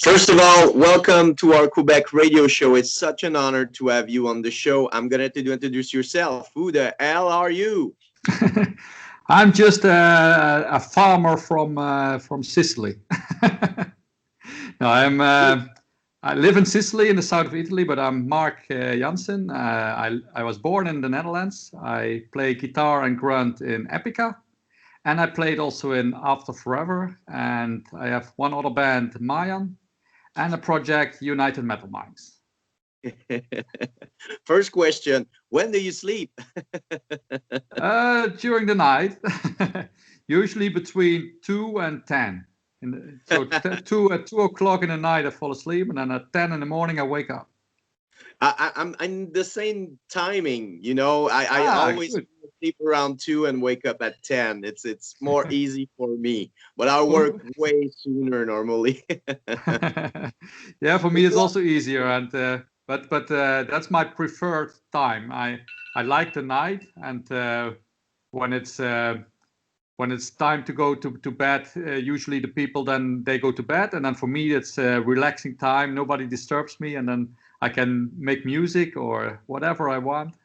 First of all, welcome to our Quebec radio show. It's such an honor to have you on the show. I'm going to introduce yourself. Who the hell are you? I'm just a farmer from Sicily. No, I live in Sicily in the south of Italy, but I'm Mark Jansen. I was born in the Netherlands. I play guitar and grunt in Epica, and I played also in After Forever. And I have one other band, Mayan, and a project, United Metal Minds. First question, when do you sleep? During the night, usually between 2 and 10. So at 2 o'clock in the night I fall asleep, and then at 10 in the morning I wake up. I'm the same timing, I always Good. sleep around 2 and wake up at 10. It's more easy for me, but I work way sooner normally. Yeah, for me it's also easier, and but that's my preferred time. I like the night, and when it's time to go to bed, usually the people then they go to bed, and then for me it's a relaxing time. Nobody disturbs me, and then I can make music or whatever I want.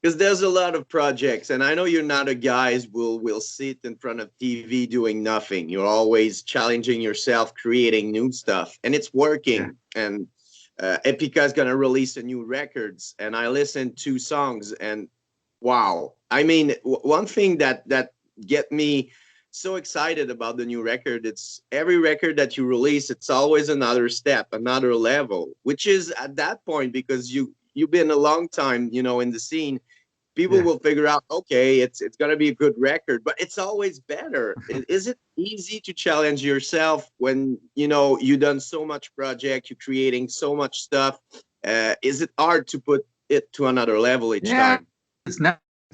Because there's a lot of projects, and I know you're not a guys will sit in front of TV doing nothing. You're always challenging yourself, creating new stuff, and it's working. Yeah. And Epica is gonna release a new records, and I listened to songs, and wow! I mean, one thing that get me so excited about the new record, it's every record that you release, it's always another step, another level, which is at that point, because you've been a long time, in the scene. People will figure out, okay, it's gonna be a good record, but it's always better. Is it easy to challenge yourself when you've done so much project, you're creating so much stuff? Is it hard to put it to another level each time? It's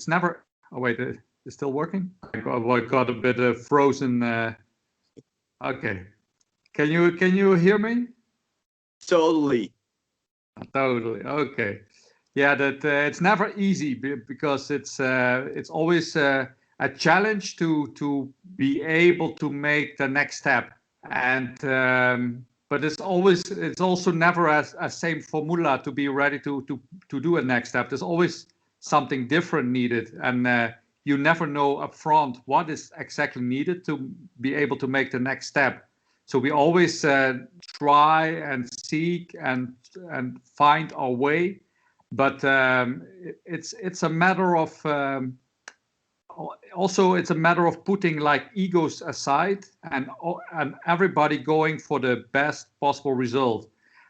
never. Oh wait, it's still working. I got a bit frozen. Okay, can you hear me? Totally. Totally. Okay. Yeah, that it's never easy because it's always a challenge to be able to make the next step, and but it's also never a same formula to be ready to do a next step. There's always something different needed, and you never know upfront what is exactly needed to be able to make the next step. So we always try and seek and find our way. But it's a matter of also it's a matter of putting like egos aside and everybody going for the best possible result,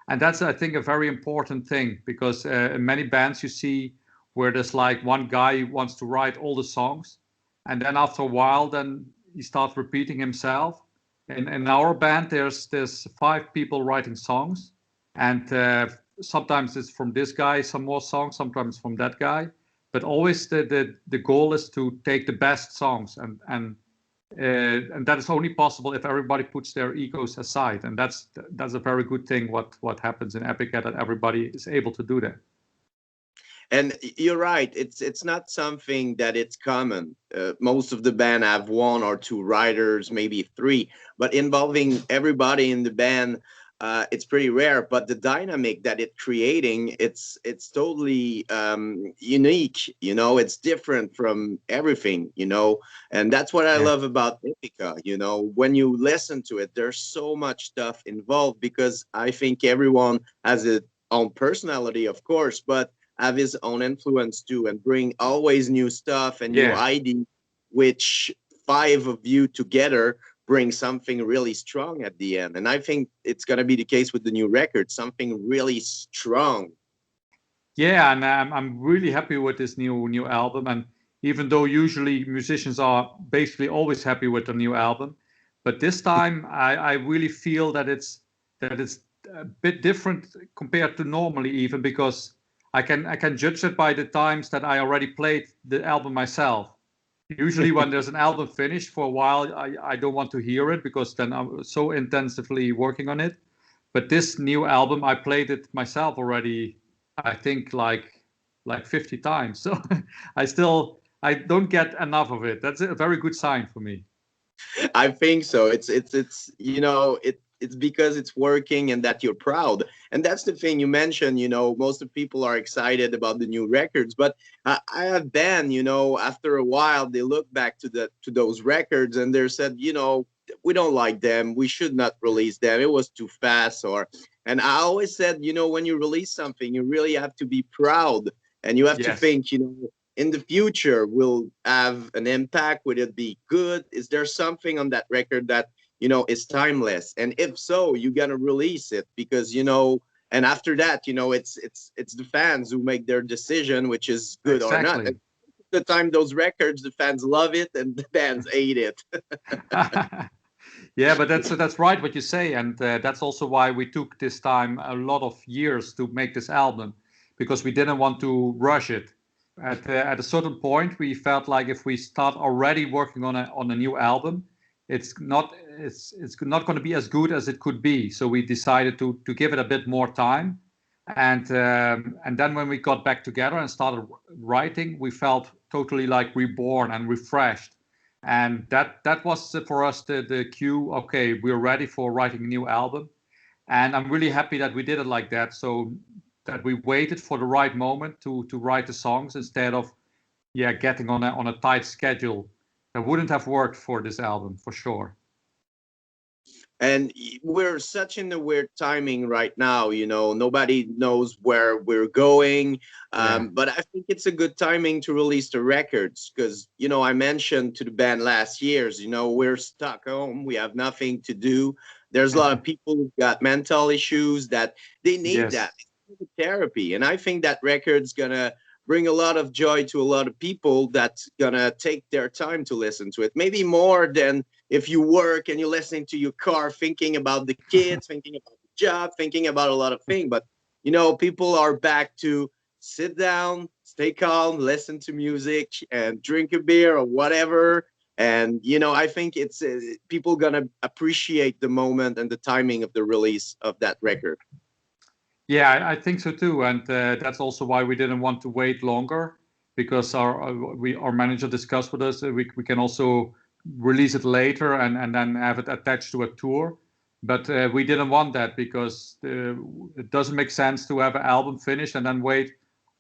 and that's I think a very important thing, because in many bands you see where there's like one guy who wants to write all the songs, and then after a while then he starts repeating himself. In our band there's 5 people writing songs, and sometimes it's from this guy, some more songs, sometimes from that guy, but always the goal is to take the best songs, and that is only possible if everybody puts their egos aside, and that's a very good thing what happens in Epica, that everybody is able to do that. And you're right, it's not something that it's common. Most of the band have 1 or 2 writers, maybe 3, but involving everybody in the band, it's pretty rare. But the dynamic that it's creating, it's totally unique. It's different from everything. And that's what I love about Epica. When you listen to it, there's so much stuff involved, because I think everyone has its own personality, of course, but have his own influence too, and bring always new stuff and new ideas, which 5 of you together bring something really strong at the end. And I think it's going to be the case with the new record, something really strong. Yeah, and I'm really happy with this new album. And even though usually musicians are basically always happy with the new album, but this time I really feel that it's a bit different compared to normally, even because I can judge it by the times that I already played the album myself. Usually when there's an album finished for a while, I don't want to hear it, because then I'm so intensively working on it. But this new album, I played it myself already, I think like 50 times. So I don't get enough of it. That's a very good sign for me. I think so. It's it's because it's working and that you're proud. And that's the thing you mentioned, most of people are excited about the new records, but I have been, after a while, they look back to those records and they said, we don't like them. We should not release them. It was too fast. And I always said, when you release something, you really have to be proud and you have to Yes. think, in the future will have an impact. Would it be good? Is there something on that record that, is timeless? And if so, you got to release it because, and after that, it's the fans who make their decision, which is good or not. Exactly. The time those records, the fans love it and the fans hate it. Yeah, but that's right what you say, and that's also why we took this time a lot of years to make this album, because we didn't want to rush it. At a certain point, we felt like if we start already working on a new album, it's not going to be as good as it could be. So we decided to give it a bit more time, and then when we got back together and started writing, we felt totally like reborn and refreshed. And that was for us the cue. Okay, we're ready for writing a new album, and I'm really happy that we did it like that. So that we waited for the right moment to write the songs instead of getting on a tight schedule. That wouldn't have worked for this album for sure. And we're such in the weird timing right now, nobody knows where we're going. But I think it's a good timing to release the records because, I mentioned to the band last year's, we're stuck home. We have nothing to do. There's a lot of people who've got mental issues that they need Yes. that therapy. And I think that record's going to bring a lot of joy to a lot of people that's going to take their time to listen to it. Maybe more than if you work and you're listening to your car, thinking about the kids, thinking about the job, thinking about a lot of things. But, people are back to sit down, stay calm, listen to music and drink a beer or whatever. And, I think it's people going to appreciate the moment and the timing of the release of that record. Yeah, I think so too, and that's also why we didn't want to wait longer, because our manager discussed with us we can also release it later and then have it attached to a tour, but we didn't want that because it doesn't make sense to have an album finished and then wait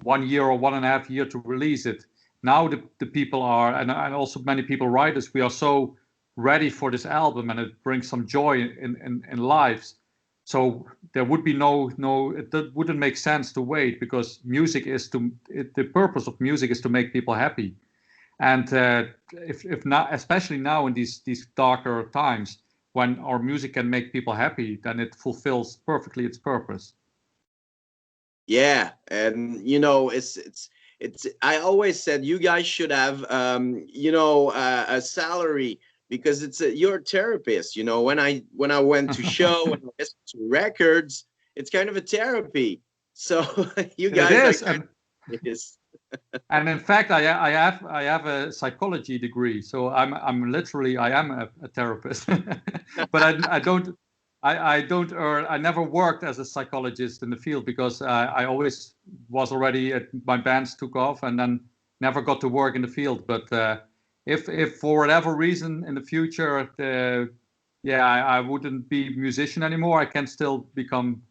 1 year or 1.5 years to release it. Now the people are, and also many people writers, we are so ready for this album and it brings some joy in lives. So there would be it wouldn't make sense to wait, because the purpose of music is to make people happy. And if not, especially now in these darker times when our music can make people happy, then it fulfills perfectly its purpose. Yeah, and it's. I always said you guys should have a salary because you're a therapist. When I went to show and listen to records, it's kind of a therapy. So you guys It is, it is. and in fact, I have a psychology degree, so I'm literally I am a therapist, but I don't earn. I never worked as a psychologist in the field because I always was already my bands took off and then never got to work in the field. But if for whatever reason in the future, I wouldn't be a musician anymore, I can still become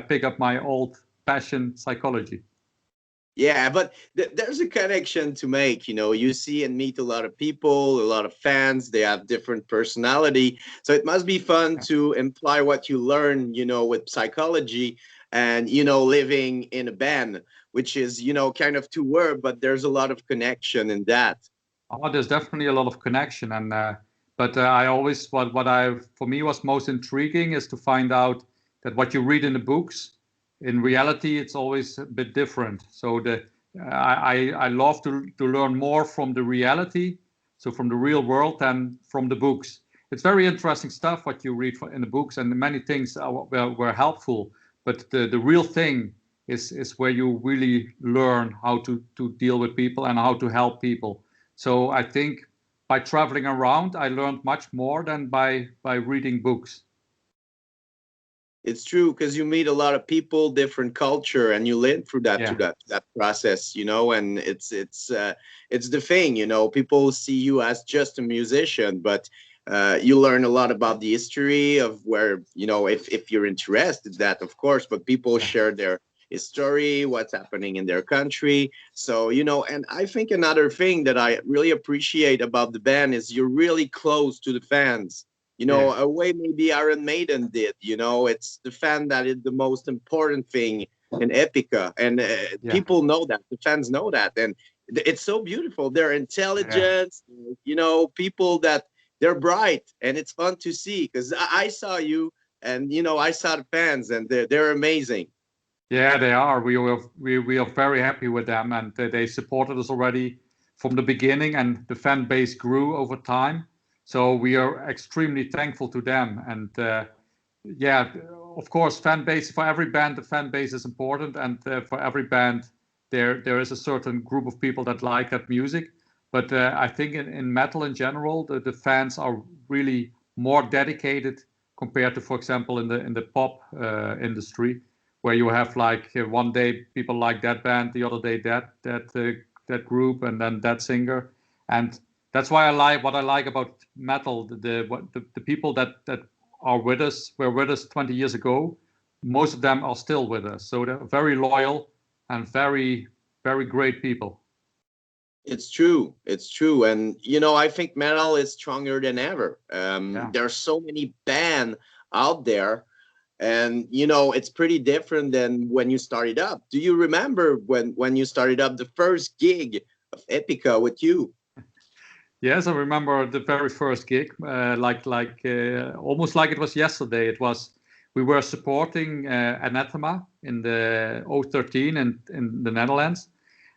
pick up my old passion, psychology. Yeah, but there's a connection to make. You see and meet a lot of people, a lot of fans. They have different personality, so it must be fun to imply what you learn, with psychology and living in a band, which is kind of two word, but there's a lot of connection in that. Oh, there's definitely a lot of connection, and but I always what I for me was most intriguing is to find out that what you read in the books, in reality, it's always a bit different. So I love to learn more from the reality, so from the real world, than from the books. It's very interesting stuff what you read in the books, and many things were helpful. But the real thing is where you really learn how to deal with people and how to help people. So I think by traveling around, I learned much more than by reading books. It's true because you meet a lot of people, different culture, and you live through that Yeah. that process, and it's the thing, people see you as just a musician, but You learn a lot about the history of where, if you're interested in that, of course, but people Yeah. share their history, what's happening in their country. So, and I think another thing that I really appreciate about the band is you're really close to the fans. Yeah. A way maybe Iron Maiden did. It's the fan that is the most important thing in Epica, and Yeah. people know that. The fans know that, and it's so beautiful. They're Yeah. intelligent, people that they're bright, and it's fun to see because I saw you, and I saw the fans, and they're amazing. Yeah, they are. We are very happy with them, and they supported us already from the beginning, and the fan base grew over time. So we are extremely thankful to them. And yeah, of course, fan base for every band, the fan base is important, and for every band, there is a certain group of people that like that music. But I think in metal in general, the fans are really more dedicated compared to, for example, in the pop industry, where you have like one day people like that band, the other day that group, and then that singer. And that's why I like what I like about metal. The people that are with us were with us 20 years ago. Most of them are still with us, so they're very loyal and very great people. It's true. It's true. And, I think metal is stronger than ever. Yeah. There are so many bands out there, and, it's pretty different than when you started up. Do you remember when you started up the first gig of Epica with you? Yes, I remember the very first gig, almost like it was yesterday. We were supporting Anathema in the 013 in the Netherlands.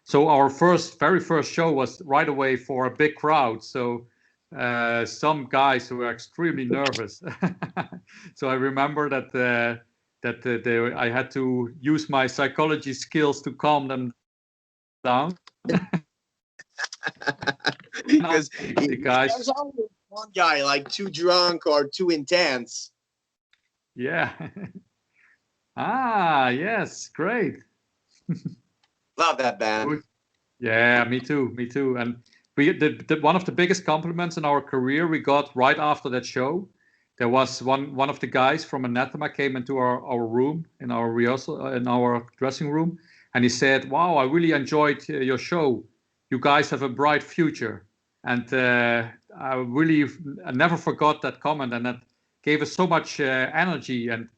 So our very first show was right away for a big crowd. So some guys who were extremely nervous. So I remember I had to use my psychology skills to calm them down. Because The guys, there's always one guy like too drunk or too intense. yeah. Ah, yes, great. Love that band. Good. Yeah, me too, me too. And one of the biggest compliments in our career we got right after that show. There was one of the guys from Anathema came into our room in our rehearsal in our dressing room, and he said, "Wow, I really enjoyed your show. You guys have a bright future." And I never forgot that comment, and that gave us so much energy. And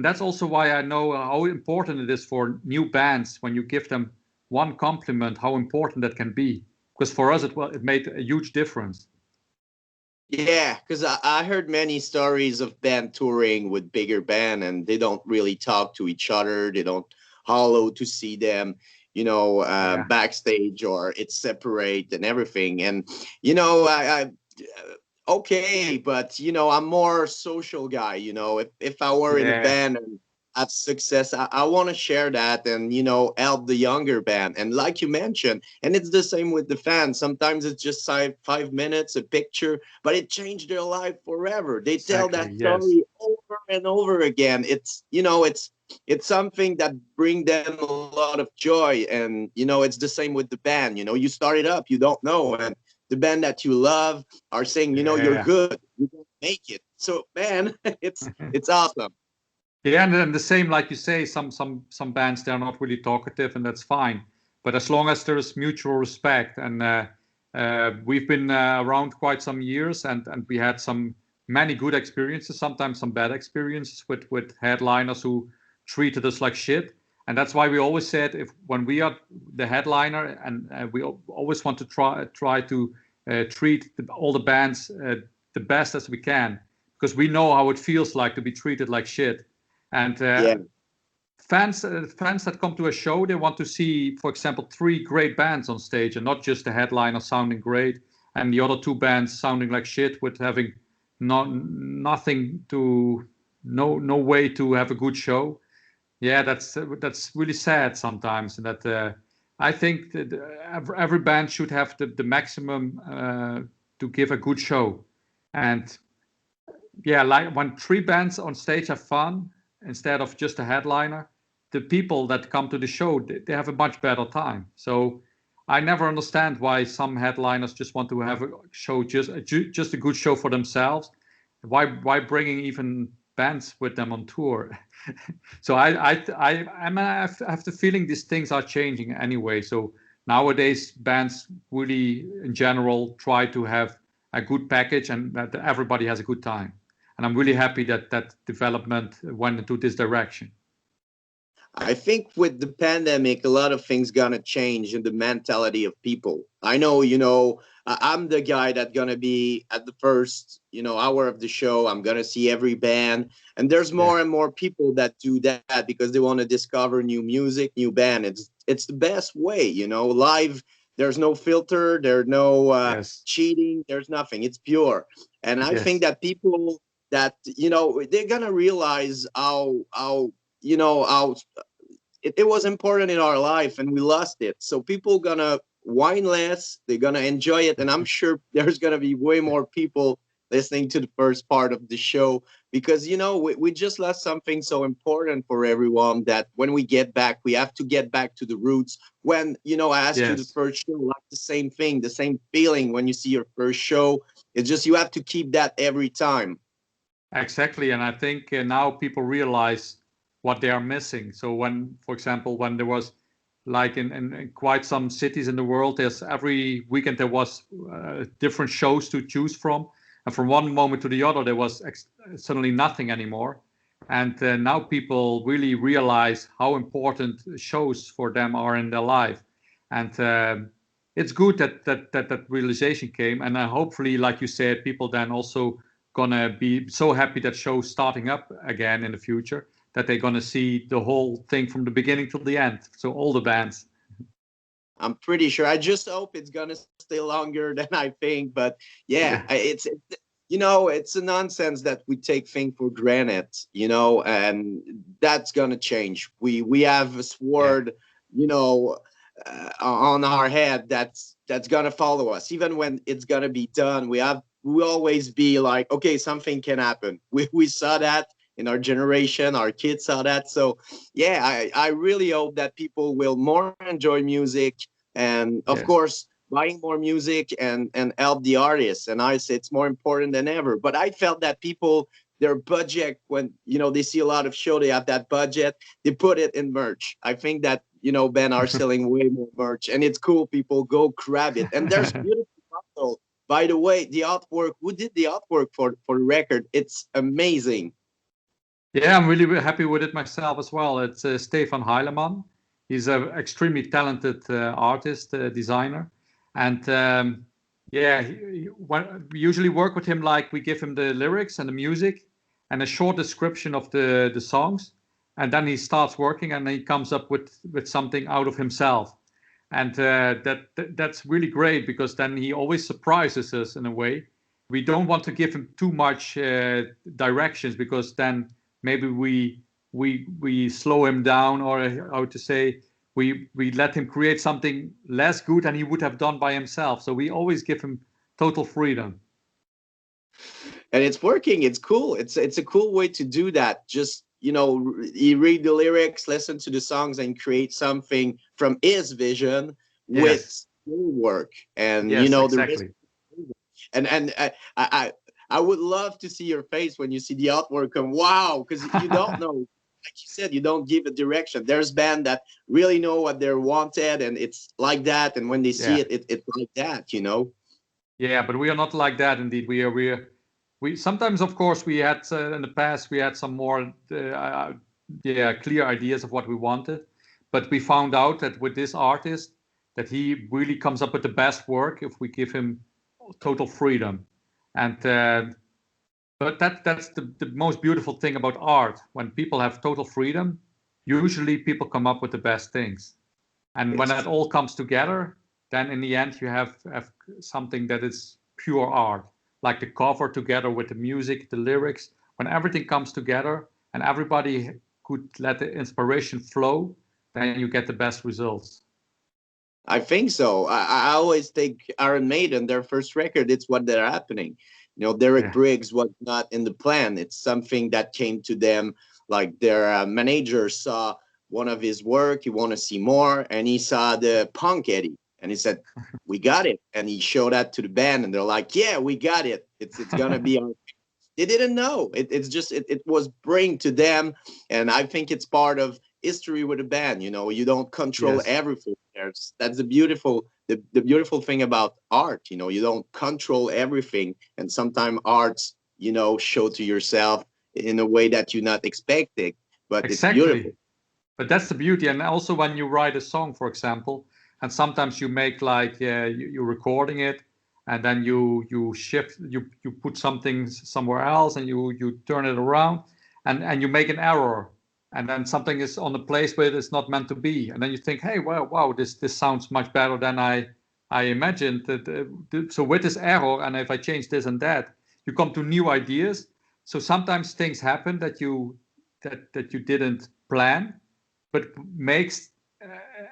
that's also why I know how important it is for new bands when you give them one compliment, how important that can be. Because for us, it made a huge difference. Yeah, because I heard many stories of band touring with bigger band, and they don't really talk to each other. They don't hollow to see them, Yeah, backstage, or it's separate and everything. And I okay, but I'm more social guy. If I were in a yeah, band and have success, I want to share that, and help the younger band. And like you mentioned, and it's the same with the fans. Sometimes it's just 5 minutes, a picture, but it changed their life forever. They tell exactly. that Yes. story over and over again. It's something that bring them a lot of joy. And it's the same with the band. You start it up, you don't know, and the band that you love are saying, you're Yeah. good, you can make it. So, man, it's awesome. Yeah, and then the same, like you say, some bands they're not really talkative, and that's fine. But as long as there is mutual respect, and we've been around quite some years, and we had some many good experiences, sometimes some bad experiences with headliners who treated us like shit. And that's why we always said, if when we are the headliner, and we always want to try to treat all the bands the best as we can, because we know how it feels like to be treated like shit. And Yeah, fans that come to a show, they want to see, for example, three great bands on stage, and not just the headliner sounding great and the other two bands sounding like shit with having nothing to no way to have a good show. Yeah, that's really sad sometimes, and that I think that every band should have the maximum to give a good show. And yeah, like when three bands on stage have fun instead of just a headliner, the people that come to the show, they have a much better time. So I never understand why some headliners just want to have a show, just a good show for themselves. Why bringing even bands with them on tour? So I have the feeling these things are changing anyway. So nowadays bands really, in general, try to have a good package and that everybody has a good time. And I'm really happy that that development went into this direction. I think with the pandemic, a lot of things gonna change in the mentality of people. I know, I'm the guy that's gonna be at the first, hour of the show. I'm gonna see every band, and there's more and more people that do that because they want to discover new music, new band. It's the best way, live. There's no filter. There's no Yes. cheating. There's nothing. It's pure. And I think Yes. that people that they're gonna realize how it was important in our life and we lost it. So people gonna whine less, they're gonna enjoy it, and I'm sure there's gonna be way more people listening to the first part of the show because we just lost something so important for everyone that when we get back, we have to get back to the roots. When I asked you the Yes. first show, like the same thing, the same feeling when you see your first show. It's just you have to keep that every time. Exactly, and I think now people realize what they are missing. So when, for example, when there was like in quite some cities in the world, there's every weekend there was different shows to choose from, and from one moment to the other there was suddenly nothing anymore. And now people really realize how important shows for them are in their life, and it's good that realization came. And hopefully, like you said, people then also gonna be so happy that show's starting up again in the future that they're gonna see the whole thing from the beginning till the end. So all the bands. I'm pretty sure. I just hope it's gonna stay longer than I think. But yeah, Yeah. it's a nonsense that we take things for granted, and that's gonna change. We have a Yeah. sword, on our head that's gonna follow us, even when it's gonna be done. We always be like, okay, something can happen. We saw that in our generation, our kids saw that. So yeah, I really hope that people will more enjoy music and of Yes. course buying more music and help the artists. And I say it's more important than ever. But I felt that people, their budget, when they see a lot of show, they have that budget, they put it in merch. I think that Ben are selling way more merch, and it's cool. People go grab it, and there's beautiful also. By the way, the artwork, who did the artwork for the record? It's amazing. Yeah, I'm really happy with it myself as well. It's Stefan Heilemann. He's an extremely talented artist, designer, and yeah, when we usually work with him, like we give him the lyrics and the music and a short description of the songs, and then he starts working and he comes up with something out of himself, and that's really great because then he always surprises us in a way. We don't want to give him too much directions because then maybe we slow him down, or how to say, we let him create something less good than he would have done by himself. So we always give him total freedom. And it's working. It's cool. It's a cool way to do that. Just you read the lyrics, listen to the songs, and create something from his vision Yes. with your work. And Yes, the rest. exactly. And I would love to see your face when you see the artwork. And wow, because you don't know, like you said, you don't give a direction. There's band that really know what they're wanted, and it's like that. And when they see Yeah. it's like that. Yeah, but we are not like that indeed. We sometimes, of course, we had in the past we had some more yeah, clear ideas of what we wanted, but we found out that with this artist that he really comes up with the best work if we give him total freedom. And but that's the most beautiful thing about art. When people have total freedom, usually people come up with the best things. And when It's that all comes together, then in the end you have something that is pure art, like the cover together with the music, the lyrics. When everything comes together and everybody could let the inspiration flow, then you get the best results. I think so. I always think Iron Maiden, their first record, it's what they're happening. Derek Yeah. Briggs was not in the plan. It's something that came to them, like their manager saw one of his work, he want to see more, and he saw the Punk Eddie. And he said, we got it. And he showed that to the band, and they're like, yeah, we got it. It's gonna be on. They didn't know. It's just it was bring to them, and I think it's part of history with a band. You know, you don't control Yes. everything. That's the beautiful thing about art. You know, you don't control everything, and sometimes arts, you know, show to yourself in a way that you're not expecting, but it's beautiful. Exactly. But that's the beauty. And also when you write a song, for example, and sometimes you make like you're recording it, and then you shift, you put something somewhere else, and you turn it around, and you make an error, and then something is on a place where it's not meant to be, and then you think, hey, wow, this sounds much better than I imagined. So with this error, and if I change this and that, you come to new ideas. So sometimes things happen that you didn't plan, but makes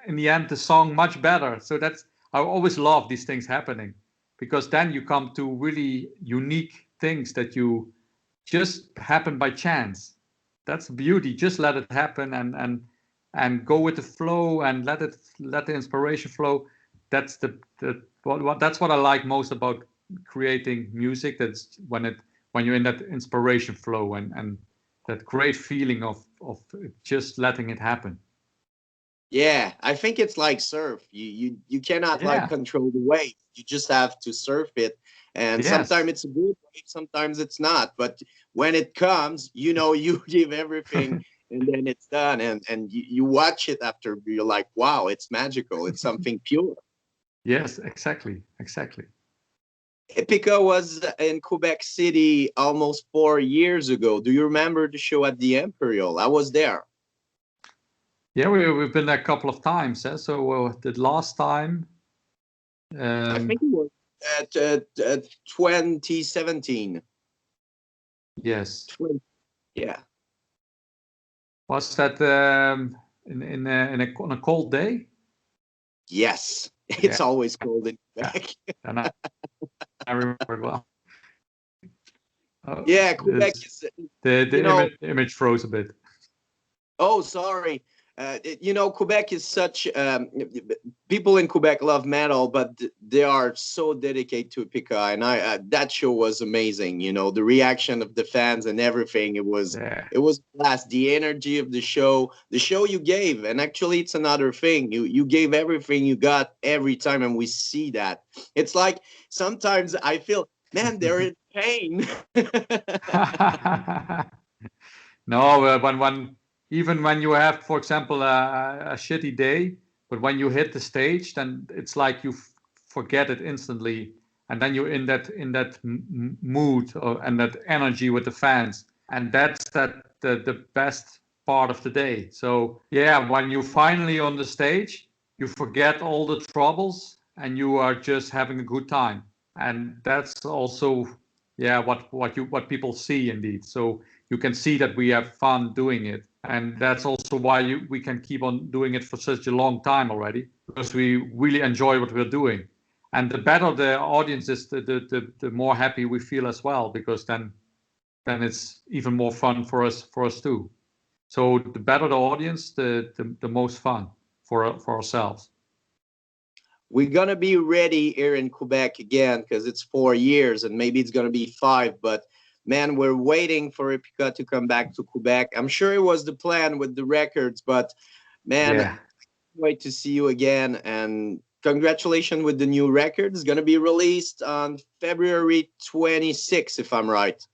in the end the song much better. So that's, I always love these things happening, because then you come to really unique things that you just happen by chance. That's the beauty. Just let it happen, and go with the flow, and let the inspiration flow. That's that's what I like most about creating music. That's when you're in that inspiration flow, and that great feeling of just letting it happen. Yeah, I think it's like surf. You cannot like Yeah. control the wave. You just have to surf it. And Yes. sometimes it's a good wave, sometimes it's not. But when it comes, you know, you give everything, and then it's done. And you watch it after, you're like, wow, it's magical. It's something pure. Yes, exactly. Epica was in Quebec City almost 4 years ago. Do you remember the show at the Imperial? I was there. Yeah, we've been there a couple of times. So the last time, I um, think it was at 2017. yes, 20, yeah. was that on a cold day? Yes. Yeah, It's always cold in yeah. Quebec. And I remember it well. Yeah, Quebec It's, is, you the know, image froze a bit. oh, sorry. You know, Quebec is such people in Quebec love metal, but they are so dedicated to Epica, and I that show was amazing. You know, the reaction of the fans and everything. Yeah. It was blast. The energy of the show you gave, and actually, it's another thing. You gave everything you got every time, and we see that. It's like sometimes I feel, man, they're in pain. No, when even when you have, for example, a shitty day, but when you hit the stage, then it's like you forget it instantly, and then you're in that mood, and that energy with the fans, and that's the best part of the day. So yeah, when you finally on the stage, you forget all the troubles, and you are just having a good time, and that's also, yeah, what people see indeed. So you can see that we have fun doing it, and that's also why we can keep on doing it for such a long time already, because we really enjoy what we're doing. And the better the audience is, the more happy we feel as well, because then it's even more fun for us too. So the better the audience, the most fun for ourselves. We're gonna be ready here in Quebec again because it's 4 years and maybe it's gonna be 5. But man, we're waiting for Epica to come back to Quebec. I'm sure it was the plan with the records, but man, Yeah. wait to see you again, and congratulations with the new record. It's gonna be released on February 26th, if I'm right.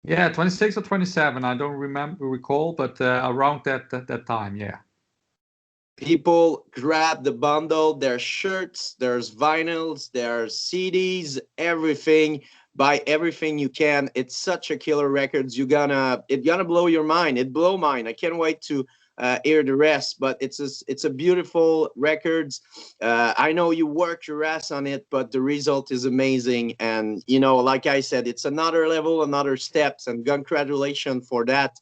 Yeah, 26 or 27, I don't recall, but around that time, yeah. People grab the bundle. There's shirts, there's vinyls, there's CDs, everything. Buy everything you can. It's such a killer records. It's gonna blow your mind. It blow mine. I can't wait to hear the rest. But it's a beautiful records. I know you worked your ass on it, but the result is amazing. And you know, like I said, it's another level, another steps. And congratulations for that.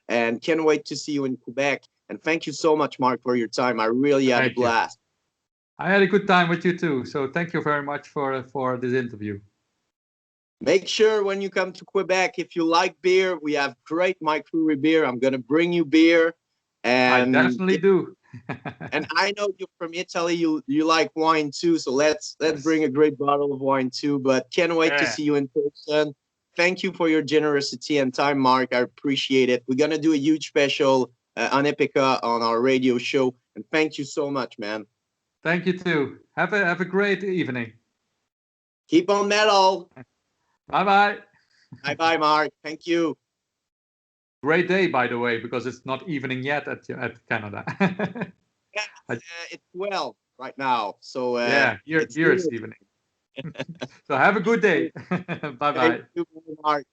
And can't wait to see you in Quebec. And thank you so much, Mark, for your time. I really had a Thank you. blast. I had a good time with you too. So thank you very much for this interview. Make sure when you come to Quebec, if you like beer, we have great microbrewery beer. I'm going to bring you beer. I And definitely do. And I know you're from Italy. You like wine too, so let's bring a great bottle of wine too. But can't wait to Yeah. see you in person. Thank you for your generosity and time, Mark. I appreciate it. We're gonna do a huge special on Epica on our radio show. And thank you so much, man. Thank you too. Have a great evening. Keep on metal. Bye bye. Bye bye, Mark. Thank you. Great day, by the way, because it's not evening yet at Canada. Yeah, it's 12 right now, so Yeah, it's here it's good. evening. So have a good day. Bye Thank bye. you, Mark.